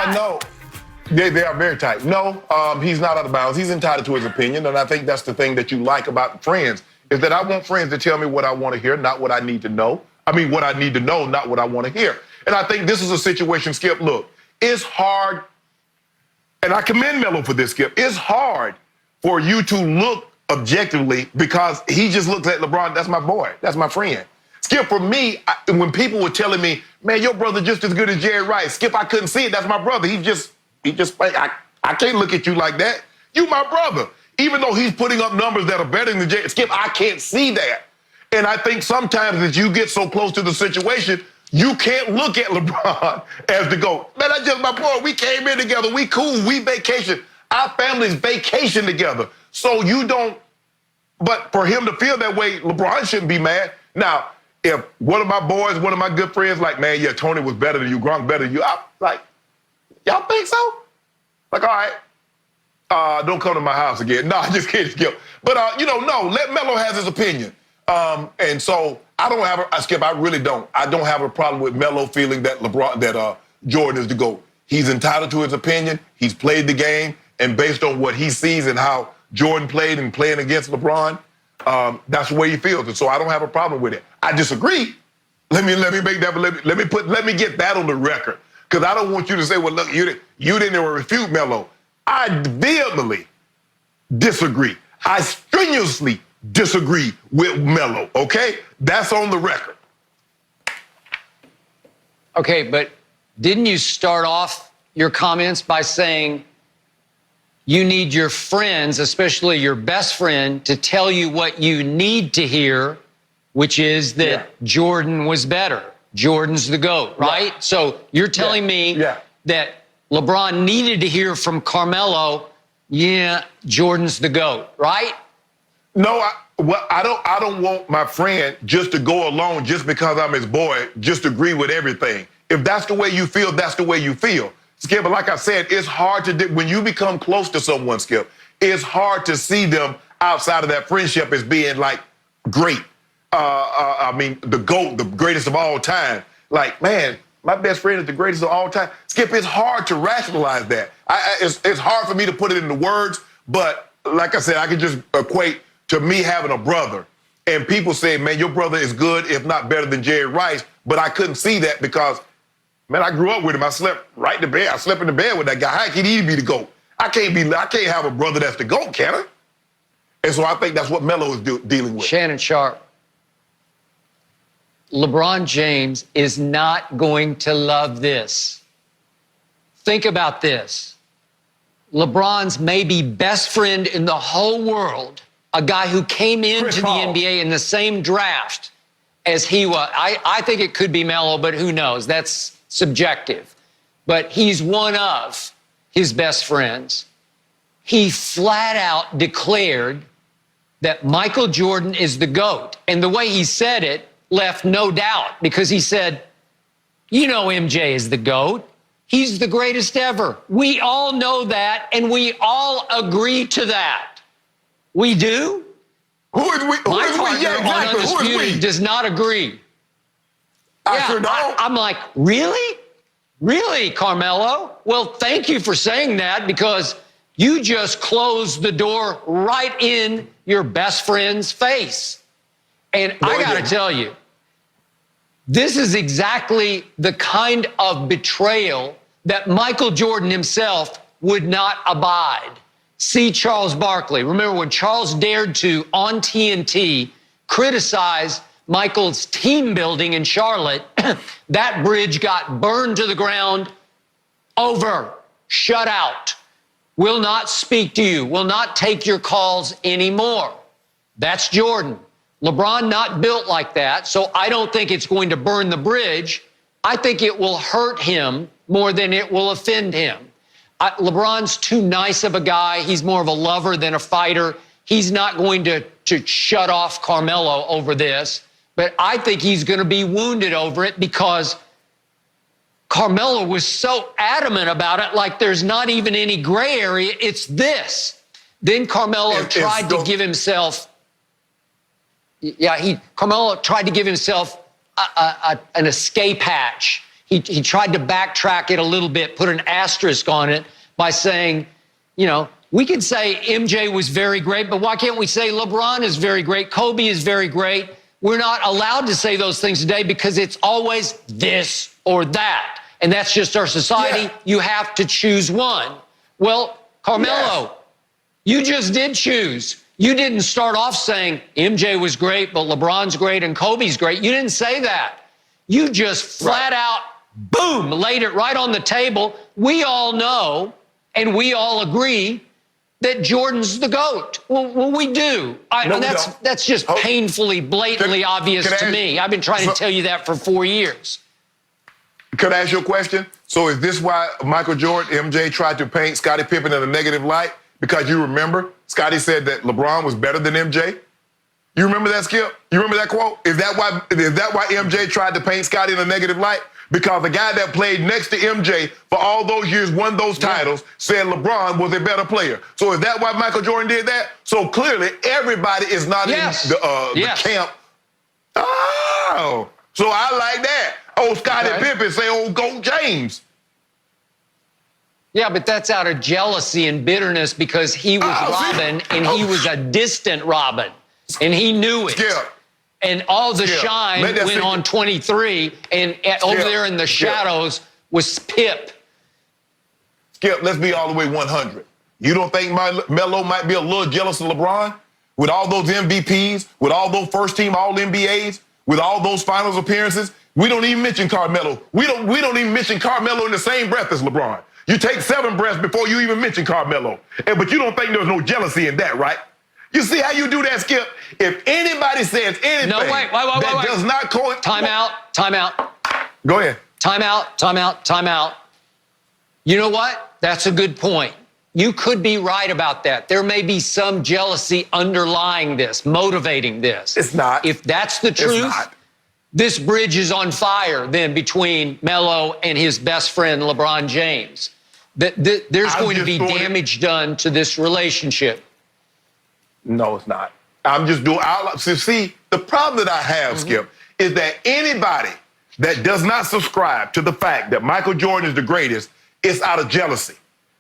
tight. No. They are very tight. No, he's not out of bounds. He's entitled to his opinion, and I think that's the thing that you like about friends, is that I want friends to tell me what I want to hear, not what I need to know. I mean, what I need to know, not what I want to hear. And I think this is a situation, Skip, look, it's hard, and I commend Melo for this, Skip. It's hard for you to look objectively because he just looks at LeBron, that's my boy, that's my friend. Skip, for me, when people were telling me, man, your brother just as good as Jerry Rice, Skip, I couldn't see it, that's my brother. He just I can't look at you like that. You my brother. Even though he's putting up numbers that are better than Jerry, Skip, I can't see that. And I think sometimes as you get so close to the situation, you can't look at LeBron as the GOAT. Man, that's just my boy. We came in together. We cool. We vacation. Our families vacation together. So you don't, but for him to feel that way, LeBron shouldn't be mad. Now, if one of my boys, one of my good friends, like, man, yeah, Tony was better than you, Gronk better than you, I'm like, y'all think so? Like, all right, don't come to my house again. No, just kidding, Skip. But, no, let Melo has his opinion. And so I don't have Skip, I really don't. I don't have a problem with Melo feeling that Jordan is the GOAT. He's entitled to his opinion. He's played the game. And based on what he sees and how Jordan played and playing against LeBron, that's the way he feels. And so I don't have a problem with it. I disagree. Let me make that, let me get that on the record. Because I don't want you to say, well, look, you didn't even refute Melo. I vehemently disagree. I strenuously disagree with Melo, okay? That's on the record. Okay, but didn't you start off your comments by saying you need your friends, especially your best friend, to tell you what you need to hear, which is that Jordan was better. Jordan's the GOAT, right? So you're telling me that LeBron needed to hear from Carmelo, Jordan's the GOAT, right? No, I don't want my friend just to go along just because I'm his boy, just agree with everything. If that's the way you feel, that's the way you feel. Skip, but like I said, it's hard to, when you become close to someone, Skip, it's hard to see them outside of that friendship as being like great. I mean, the GOAT, the greatest of all time. Like, man, my best friend is the greatest of all time. Skip, it's hard to rationalize that. It's hard for me to put it into words, but like I said, I can just equate to me having a brother. And people say, man, your brother is good, if not better than Jerry Rice. But I couldn't see that because, man, I grew up with him. I slept right in the bed. I slept in the bed with that guy. How can he be the GOAT? I can't have a brother that's the GOAT, can I? And so I think that's what Melo is dealing with. Shannon Sharpe. LeBron James is not going to love this. Think about this. LeBron's maybe best friend in the whole world, a guy who came into the NBA in the same draft as he was. I think it could be Melo, but who knows? That's subjective. But he's one of his best friends. He flat out declared that Michael Jordan is the GOAT. And the way he said it left no doubt, because he said, you know MJ is the GOAT. He's the greatest ever. We all know that, and we all agree to that. We do? Who is we? My partner on Undisputed does not agree. I sure don't. I'm like, really? Really, Carmelo? Well, thank you for saying that, because you just closed the door right in your best friend's face. And I got to tell you, this is exactly the kind of betrayal that Michael Jordan himself would not abide. See Charles Barkley. Remember when Charles dared to, on TNT, criticize Michael's team building in Charlotte, that bridge got burned to the ground. Over. Shut out. Will not speak to you. Will not take your calls anymore. That's Jordan. LeBron not built like that, so I don't think it's going to burn the bridge. I think it will hurt him more than it will offend him. LeBron's too nice of a guy. He's more of a lover than a fighter. He's not going to shut off Carmelo over this, but I think he's going to be wounded over it because Carmelo was so adamant about it, like there's not even any gray area. It's this. Then Carmelo tried to give himself... Carmelo tried to give himself an escape hatch. he tried to backtrack it a little bit, put an asterisk on it by saying, you know, we could say MJ was very great, but why can't we say LeBron is very great, Kobe is very great? We're not allowed to say those things today because it's always this or that. And that's just our society. Yeah. You have to choose one. Well, Carmelo, you just did choose. You didn't start off saying MJ was great, but LeBron's great and Kobe's great. You didn't say that. You just flat out, boom, laid it right on the table. We all know and we all agree that Jordan's the GOAT. Well, we do. No, that's just painfully, blatantly obvious to me. I've been trying to tell you that for 4 years. Could I ask you a question? So is this why Michael Jordan, MJ, tried to paint Scottie Pippen in a negative light? Because you remember, Scottie said that LeBron was better than MJ? You remember that, Skip? You remember that quote? Is that why MJ tried to paint Scottie in a negative light? Because the guy that played next to MJ for all those years, won those titles, said LeBron was a better player. So is that why Michael Jordan did that? So clearly, everybody is not in the camp. Oh, so I like that. Oh, Scottie Pippen say, oh, GOAT James. Yeah, but that's out of jealousy and bitterness because he was Robin and he was a distant Robin. And he knew it. Skip. And all the shine went on 23, and over there in the shadows was Pip. Skip, let's be all the way 100. You don't think Melo might be a little jealous of LeBron? With all those MVPs, with all those first-team All-NBAs, with all those finals appearances? We don't even mention Carmelo. We don't even mention Carmelo in the same breath as LeBron. You take 7 breaths before you even mention Carmelo. But you don't think there's no jealousy in that, right? You see how you do that, Skip? If anybody says anything that does not coincide... Time out. Go ahead. Time out. You know what? That's a good point. You could be right about that. There may be some jealousy underlying this, motivating this. It's not. If that's the truth, this bridge is on fire then between Melo and his best friend, LeBron James. There's going to be damage done to this relationship. No, it's not. I'm just doing... See, the problem that I have, Skip, is that anybody that does not subscribe to the fact that Michael Jordan is the greatest is out of jealousy.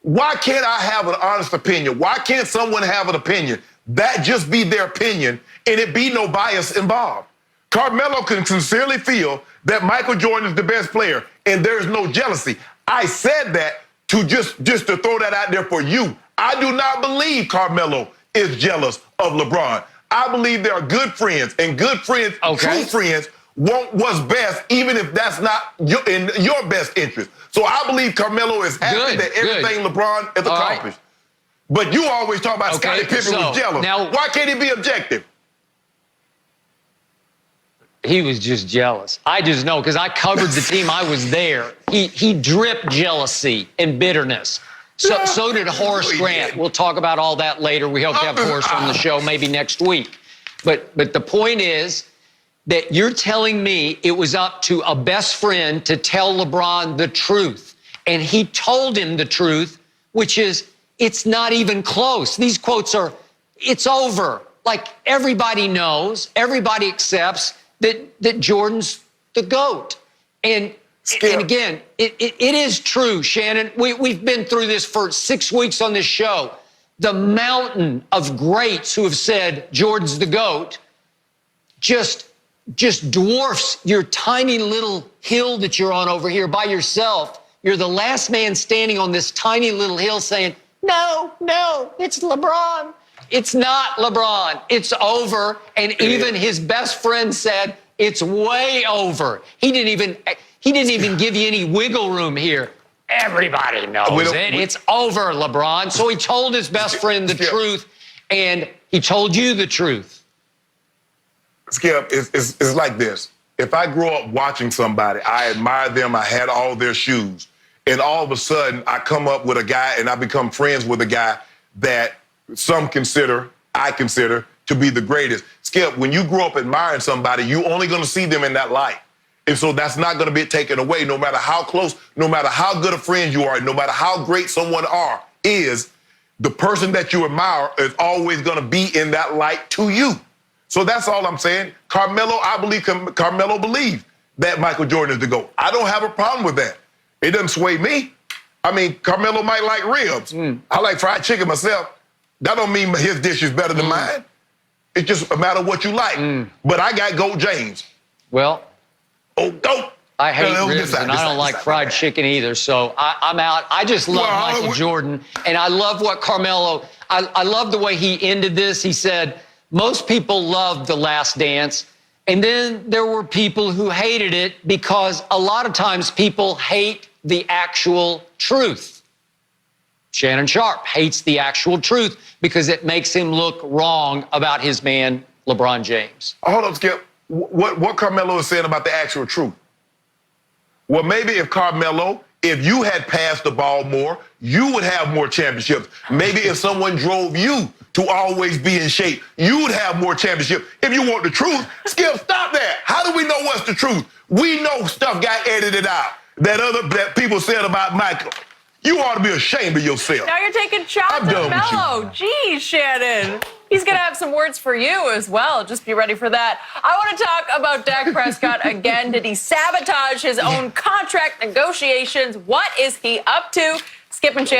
Why can't I have an honest opinion? Why can't someone have an opinion? That just be their opinion and it be no bias involved. Carmelo can sincerely feel that Michael Jordan is the best player and there's no jealousy. I said that to just to throw that out there for you. I do not believe Carmelo is jealous of LeBron. I believe they are good friends, and good friends, true friends, want what's best, even if that's not in your best interest. So I believe Carmelo is happy that everything LeBron has accomplished. But you always talk about Scottie Pippen was jealous. Now, why can't he be objective? He was just jealous. I just know because I covered the team. I was there. He dripped jealousy and bitterness. So did Horace Grant. We'll talk about all that later. We hope to have Horace on the show maybe next week. But the point is that you're telling me it was up to a best friend to tell LeBron the truth. And he told him the truth, which is it's not even close. These quotes are, it's over. Like everybody knows, everybody accepts that Jordan's the GOAT. And again, it is true, Shannon. We've been through this for 6 weeks on this show. The mountain of greats who have said Jordan's the GOAT just dwarfs your tiny little hill that you're on over here by yourself. You're the last man standing on this tiny little hill saying, no, it's LeBron. It's not LeBron. It's over. And even his best friend said it's way over. He didn't even give you any wiggle room here. Everybody knows it. It's over, LeBron. So he told his best friend the truth, and he told you the truth. Skip, it's like this. If I grow up watching somebody, I admire them, I had all their shoes, and all of a sudden I come up with a guy and I become friends with a guy that I consider to be the greatest. Skip, when you grow up admiring somebody, you only going to see them in that light. And so that's not going to be taken away, no matter how close, no matter how good a friend you are, no matter how great someone is, the person that you admire is always going to be in that light to you. So that's all I'm saying. Carmelo, I believe Carmelo believed that Michael Jordan is the GOAT. I don't have a problem with that. It doesn't sway me. I mean, Carmelo might like ribs. I like fried chicken myself. That don't mean his dish is better than mine. It's just a matter of what you like. But I got GOAT James. Well, GOAT. I hate ribs, and I don't like fried chicken either, so I'm out. I just love Michael Jordan, and I love what Carmelo, I love the way he ended this. He said, most people loved The Last Dance, and then there were people who hated it because a lot of times people hate the actual truth. Shannon Sharpe hates the actual truth because it makes him look wrong about his man, LeBron James. Hold on, Skip. What Carmelo is saying about the actual truth? Well, maybe if Carmelo, if you had passed the ball more, you would have more championships. Maybe if someone drove you to always be in shape, you would have more championships. If you want the truth, Skip, stop that. How do we know what's the truth? We know stuff got edited out that people said about Michael. You ought to be ashamed of yourself. Now you're taking shots at Melo. Geez, Shannon. He's going to have some words for you as well. Just be ready for that. I want to talk about Dak Prescott again. Did he sabotage his own contract negotiations? What is he up to? Skip and Shannon.